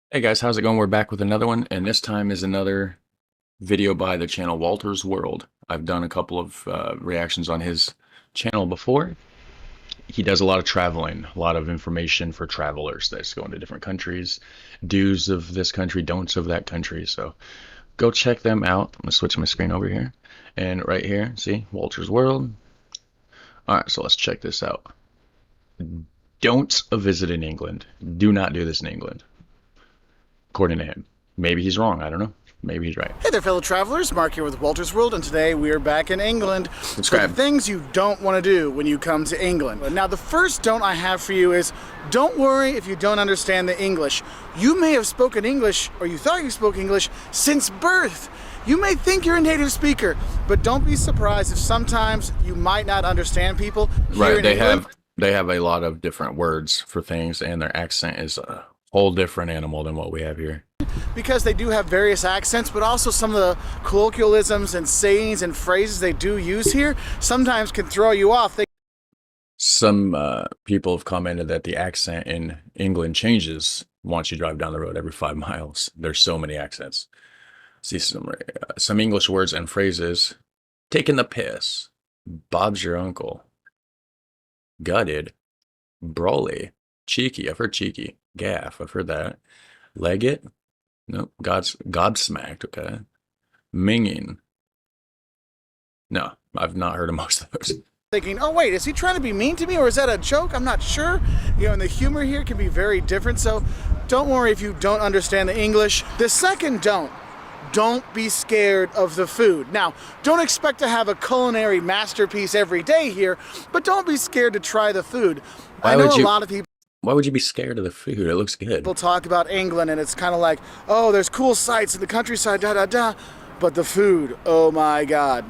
Hey guys, how's it going? We're back with another one, and this time is another video by the channel Walter's World. I've done a couple of reactions on his channel before. He does a lot of traveling, a lot of information for travelers that's going to different countries, do's of this country, don'ts of that country. So go check them out. I'm gonna switch my screen over here, and right here, see Walter's World. All right, so let's check this out. Don'ts of visiting England. Do not do this in England, according to him. Maybe he's wrong. I don't know. Maybe he's right. Hey there, fellow travelers. Mark here with Walter's World, and today we are back in England. Subscribe. For the things you don't want to do when you come to England. Now, the first don't I have for you is don't worry if you don't understand the English. You may have spoken English, or you thought you spoke English, since birth. You may think you're a native speaker, but don't be surprised if sometimes you might not understand people here Right. in England. They have a lot of different words for things, and their accent is a whole different animal than what we have here. Because they do have various accents, but also some of the colloquialisms and sayings and phrases they do use here sometimes can throw you off. Some people have commented that the accent in England changes once you drive down the road every 5 miles. There's so many accents. See some English words and phrases. Taking the piss. Bob's your uncle. Gutted. Broly. Cheeky. I've heard cheeky. Gaff. I've heard that. Legget. Nope. Godsmacked. Okay. Minging. No, I've not heard of most of those. Thinking, oh wait, is he trying to be mean to me, or is that a joke? I'm not sure. You know, and the humor here can be very different, so don't worry if you don't understand the English. The second don't be scared of the food. Now, don't expect to have a culinary masterpiece every day here, but don't be scared to try the food. I know a lot of people. Why would you be scared of the food? It looks good. People talk about England, and it's kind of like, oh, there's cool sights in the countryside, da da da. But the food, oh my God.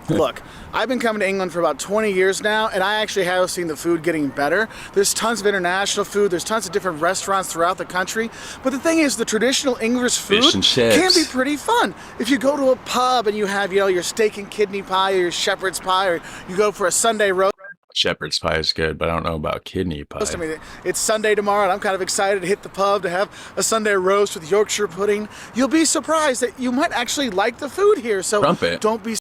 Look, I've been coming to England for about 20 years now, and I actually have seen the food getting better. There's tons of international food. There's tons of different restaurants throughout the country. But the thing is, the traditional English food can be pretty fun. If you go to a pub and you have, you know, your steak and kidney pie or your shepherd's pie, or you go for a Sunday roast. Shepherd's pie is good, but I don't know about kidney pie. I mean, it's Sunday tomorrow, and I'm kind of excited to hit the pub to have a Sunday roast with Yorkshire pudding. You'll be surprised that you might actually like the food here. So don't be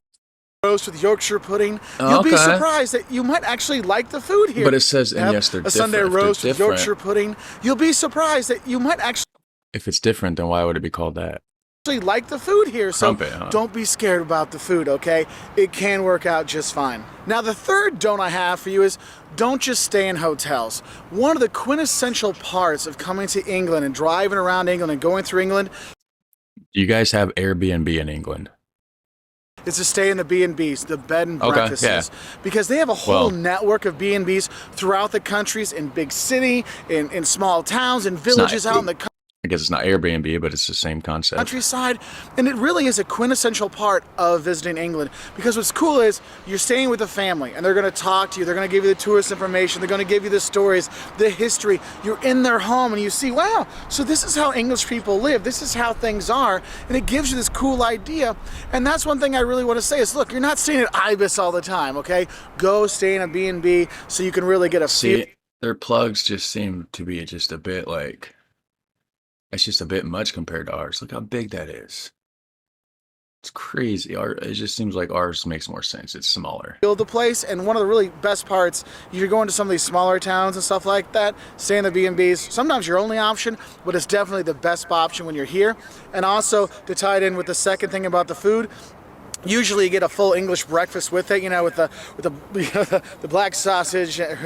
roast with Yorkshire pudding. You'll be surprised that you might actually like the food here. But it says, and yes, they're different. A Sunday roast with Yorkshire pudding. You'll be surprised that you might actually. If it's different, then why would it be called that? Like the food here, so don't be scared about the food, okay? It can work out just fine. Now, the third don't I have for you is don't just stay in hotels. One of the quintessential parts of coming to England and driving around England and going through England. Do you guys have Airbnb in England? Is to stay in the B&Bs, the bed and breakfasts, because they have a whole network of B&Bs throughout the countries, in big city, in small towns, in villages out in the country. I guess it's not Airbnb, but it's the same concept. Countryside, and it really is a quintessential part of visiting England, because what's cool is you're staying with a family and they're going to talk to you, they're going to give you the tourist information, they're going to give you the stories, the history. You're in their home and you see, wow, so this is how English people live, this is how things are, and it gives you this cool idea. And that's one thing I really want to say is, look, you're not staying at Ibis all the time, okay? Go stay in a B&B so you can really get a feel. Their plugs just seem to be just a bit like, it's just a bit much compared to ours. Look how big that is. It's crazy. It just seems like ours makes more sense. It's smaller. Build the place, and one of the really best parts, if you're going to some of these smaller towns and stuff like that, stay in the B&Bs. Sometimes your only option, but it's definitely the best option when you're here. And also, to tie it in with the second thing about the food, usually you get a full English breakfast with it, you know, with the the black sausage, and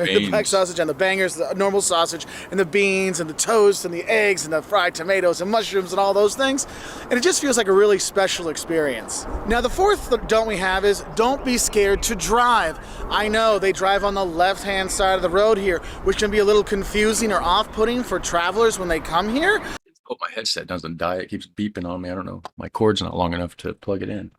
the bangers, the normal sausage, and the beans, and the toast, and the eggs, and the fried tomatoes, and mushrooms, and all those things. And it just feels like a really special experience. Now, the fourth don't we have is don't be scared to drive. I know they drive on the left-hand side of the road here, which can be a little confusing or off-putting for travelers when they come here. Oh, my headset doesn't die. It keeps beeping on me. I don't know. My cord's not long enough to plug it in.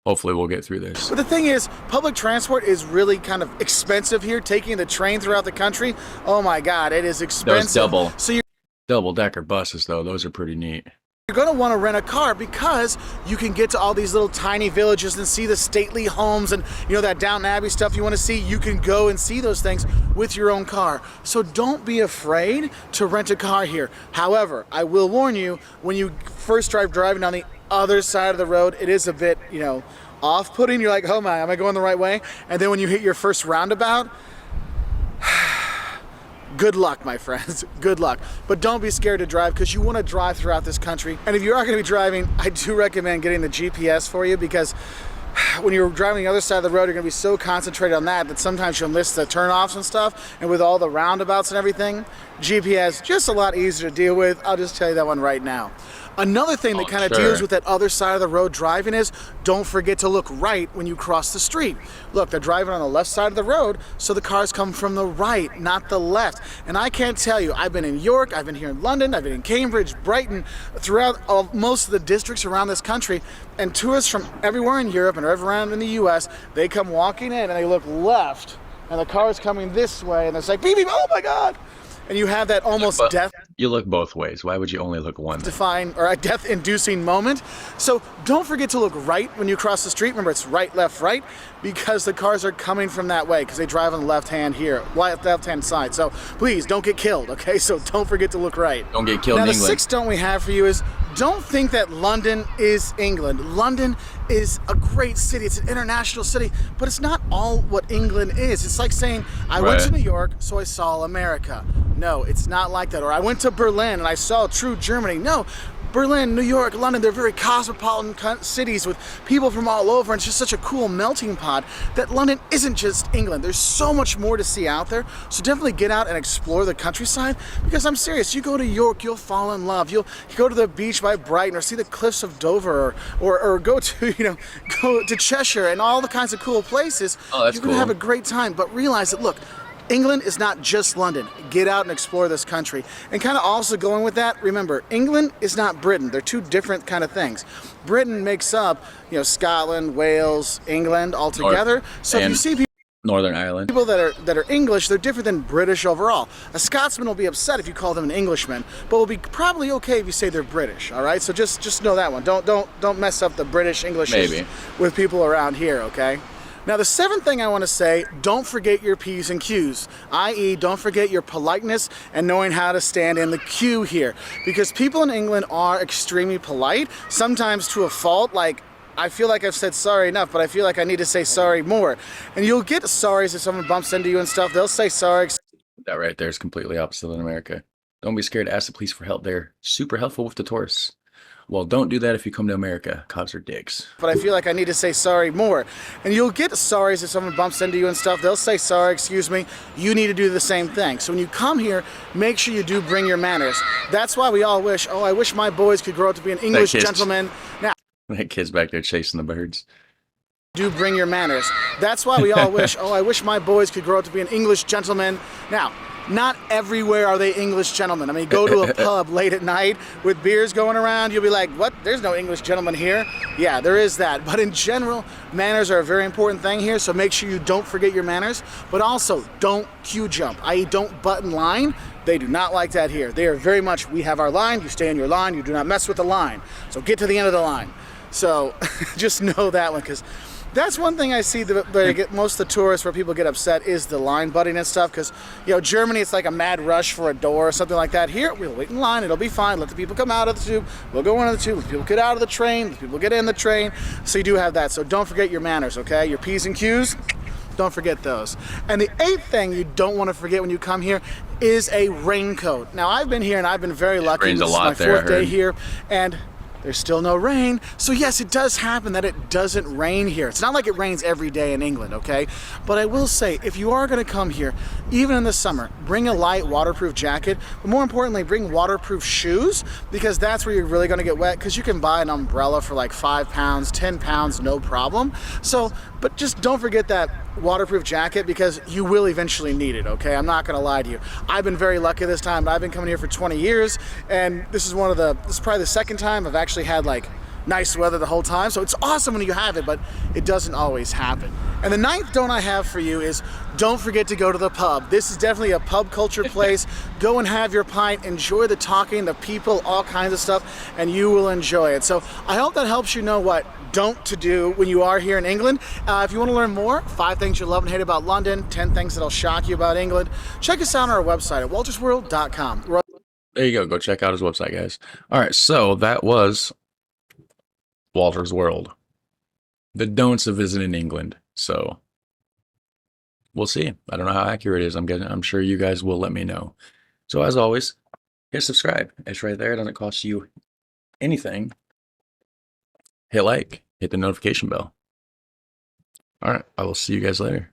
Hopefully we'll get through this. But the thing is, public transport is really kind of expensive here. Taking the train throughout the country, oh my God, it is expensive. Those double-decker buses, though, those are pretty neat. You're going to want to rent a car because you can get to all these little tiny villages and see the stately homes and, you know, that Downton Abbey stuff you want to see. You can go and see those things with your own car. So don't be afraid to rent a car here. However, I will warn you, when you first driving down the other side of the road, it is a bit, you know, off-putting. You're like, oh my, am I going the right way? And then when you hit your first roundabout, good luck, my friends, good luck. But don't be scared to drive, because you want to drive throughout this country. And if you are going to be driving, I do recommend getting the GPS for you, because when you're driving the other side of the road, you're going to be so concentrated on that sometimes you'll miss the turnoffs and stuff. And with all the roundabouts and everything, GPS, just a lot easier to deal with. I'll just tell you that one right now. Another thing that kind of deals with that other side of the road driving is, don't forget to look right when you cross the street. Look, they're driving on the left side of the road, so the cars come from the right, not the left. And I can't tell you, I've been in York, I've been here in London, I've been in Cambridge, Brighton, throughout most of the districts around this country, and tourists from everywhere in Europe and everywhere in the US, they come walking in and they look left, and the car's coming this way, and it's like, beep, beep, oh my God. And you have that almost death. You look both ways. Why would you only look one? Or a death-inducing moment. So don't forget to look right when you cross the street. Remember, it's right, left, because the cars are coming from that way, because they drive on the left hand here, left-hand side. So please don't get killed, okay? So don't forget to look right. Don't get killed in England. Now, the sixth don't we have for you is, don't think that London is England. London is a great city. It's an international city, but it's not all what England is. It's like saying, I went to New York, so I saw America. No, it's not like that. Or I went to Berlin and I saw true Germany. No, Berlin, New York, London, they're very cosmopolitan cities with people from all over, and it's just such a cool melting pot that London isn't just England. There's so much more to see out there, so definitely get out and explore the countryside, because I'm serious, you go to York, you'll fall in love. You'll go to the beach by Brighton, or see the cliffs of Dover, or go to, go to Cheshire and all the kinds of cool places. Oh, that's You're cool. gonna have a great time, but realize that, look, England is not just London. Get out and explore this country. And kind of also going with that, remember, England is not Britain. They're two different kind of things. Britain makes up, Scotland, Wales, England all together. So if you see Northern Ireland. people that are English, they're different than British overall. A Scotsman will be upset if you call them an Englishman, but will be probably okay if you say they're British. All right, so just know that one. Don't mess up the British English with people around here. Okay. Now, the seventh thing I want to say, don't forget your P's and Q's, i.e. don't forget your politeness and knowing how to stand in the queue here, because people in England are extremely polite, sometimes to a fault. Like, I feel like I've said sorry enough, but I feel like I need to say sorry more. And you'll get sorries if someone bumps into you and stuff. They'll say sorry. That right there is completely opposite in America. Don't be scared to ask the police for help. They're super helpful with the tourists. Well, don't do that if you come to America. Cops are dicks. But I feel like I need to say sorry more. And you'll get sorries if someone bumps into you and stuff. They'll say sorry, excuse me. You need to do the same thing. So when you come here, make sure you do bring your manners. That's why we all wish, I wish my boys could grow up to be an English gentleman. Now, that kid's back there chasing the birds. Do bring your manners. That's why we all wish, I wish my boys could grow up to be an English gentleman. Now, not everywhere are they English gentlemen. I mean, go to a pub late at night with beers going around, you'll be like, what? There's no English gentleman here. Yeah, there is that. But in general, manners are a very important thing here, so make sure you don't forget your manners. But also, don't queue jump, i.e. don't butt in line. They do not like that here. They are very much, we have our line, you stay in your line, you do not mess with the line. So get to the end of the line. So just know that one, because that's one thing I see that I get most of the tourists where people get upset is the line butting and stuff, because Germany, it's like a mad rush for a door or something like that. Here we'll wait in line, it'll be fine, let the people come out of the tube, we'll go into the tube, let people get out of the train, let people get in the train. So you do have that, so don't forget your manners, okay? Your P's and Q's, don't forget those. And the eighth thing you don't want to forget when you come here is a raincoat. Now, I've been here and I've been very lucky. Rains a lot this is my there, fourth day here, and there's still no rain. So yes, it does happen that it doesn't rain here. It's not like it rains every day in England, okay? But I will say, if you are gonna come here, even in the summer, bring a light waterproof jacket, but more importantly, bring waterproof shoes, because that's where you're really gonna get wet, because you can buy an umbrella for like 5 pounds, 10 pounds, no problem. So, but just don't forget that waterproof jacket, because you will eventually need it, okay? I'm not gonna lie to you. I've been very lucky this time. I've been coming here for 20 years, and this is probably the second time I've actually had like nice weather the whole time. So it's awesome when you have it, but it doesn't always happen. And the ninth don't I have for you is don't forget to go to the pub. This is definitely a pub culture place. Go and have your pint, enjoy the talking, the people, all kinds of stuff, and you will enjoy it. So I hope that helps you know what don't to do when you are here in England. If you want to learn more, 5 things you'll love and hate about London, 10 things that'll shock you about England, check us out on our website at waltersworld.com. There you go. Go check out his website, guys. All right, so that was Walter's World. The don'ts of visiting England. So we'll see. I don't know how accurate it is. I'm sure you guys will let me know. So as always, hit subscribe. It's right there. It doesn't cost you anything. Hit like. Hit the notification bell. All right. I will see you guys later.